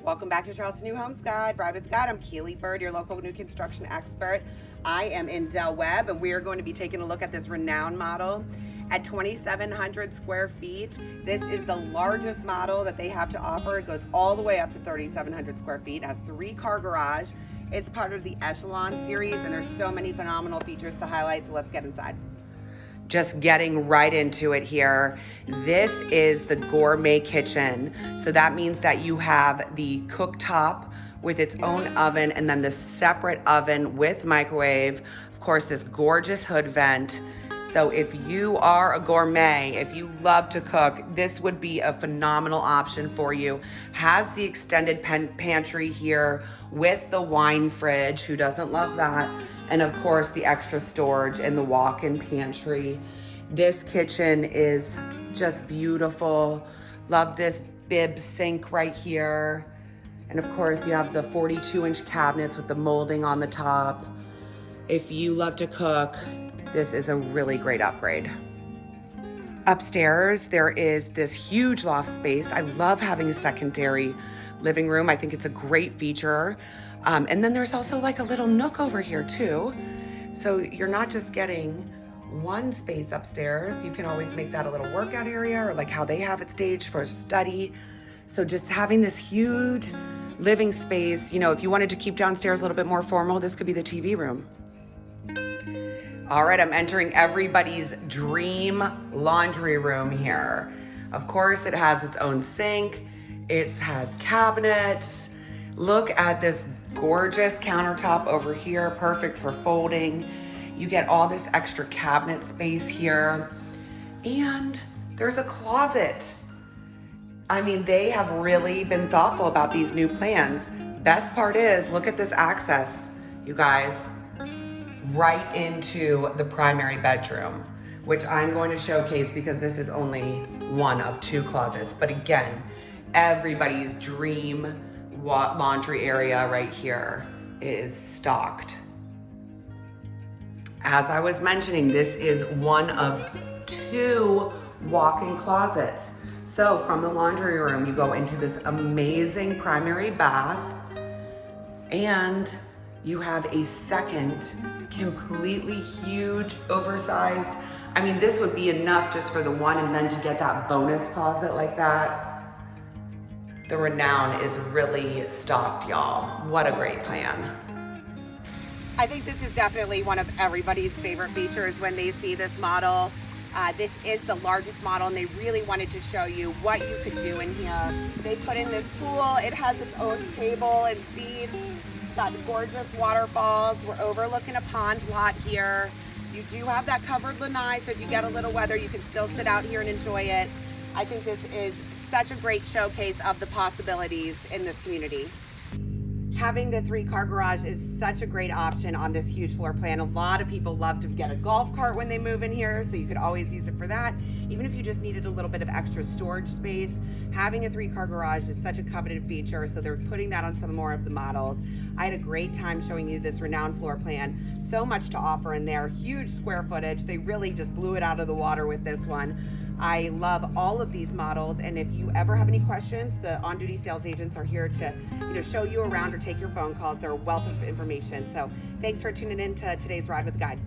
Welcome back to Charleston New Homes Guide. Ride with God. I'm Keely Burd, your local new construction expert. I am in Del Webb, and we are going to be taking a look at this Renown model at 2,700 square feet. This is the largest model that they have to offer. It goes all the way up to 3,700 square feet. It has 3-car garage. It's part of the Echelon series, and there's so many phenomenal features to highlight, so let's get inside. Just getting right into it here. This is the gourmet kitchen. So that means that you have the cooktop with its own oven and then the separate oven with microwave. Of course, this gorgeous hood vent. So if you are a gourmet, if you love to cook, this would be a phenomenal option for you. Has the extended pantry here with the wine fridge. Who doesn't love that? And of course, the extra storage in the walk-in pantry. This kitchen is just beautiful. Love this bib sink right here. And of course, you have the 42-inch cabinets with the molding on the top. If you love to cook, this is a really great upgrade. Upstairs, there is this huge loft space. I love having a secondary living room. I think it's a great feature. And then there's also like a little nook over here too. So you're not just getting one space upstairs. You can always make that a little workout area, or like how they have it staged for study. So just having this huge living space, you know, if you wanted to keep downstairs a little bit more formal, this could be the TV room. All right, I'm entering everybody's dream laundry room here. Of course, it has its own sink. It has cabinets. Look at this gorgeous countertop over here, perfect for folding. You get all this extra cabinet space here. And there's a closet. I mean, they have really been thoughtful about these new plans. Best part is, look at this access, you guys, right into the primary bedroom, which I'm going to showcase because this is only one of 2 closets. But again, everybody's dream laundry area right here is stocked. As I was mentioning, this is one of 2 walk-in closets. So from the laundry room, you go into this amazing primary bath, and you have a second completely huge, oversized. I mean, this would be enough just for the one, and then to get that bonus closet like that. The Renown is really stocked, y'all. What a great plan. I think this is definitely one of everybody's favorite features when they see this model. This is the largest model, and they really wanted to show you what you could do in here. They put in this pool. It has its own table and seats. It's got gorgeous waterfalls. We're overlooking a pond lot here. You do have that covered lanai, so if you get a little weather, you can still sit out here and enjoy it. I think this is such a great showcase of the possibilities in this community. Having the 3-car garage is such a great option on this huge floor plan. A lot of people love to get a golf cart when they move in here, so you could always use it for that. Even if you just needed a little bit of extra storage space, having a 3-car garage is such a coveted feature, so they're putting that on some more of the models. I had a great time showing you this Renown floor plan. So much to offer in there, huge square footage. They really just blew it out of the water with this one. I love all of these models, and if you ever have any questions, the on-duty sales agents are here to show you around or take your phone calls. They're a wealth of information. So thanks for tuning in to today's Ride with Guide.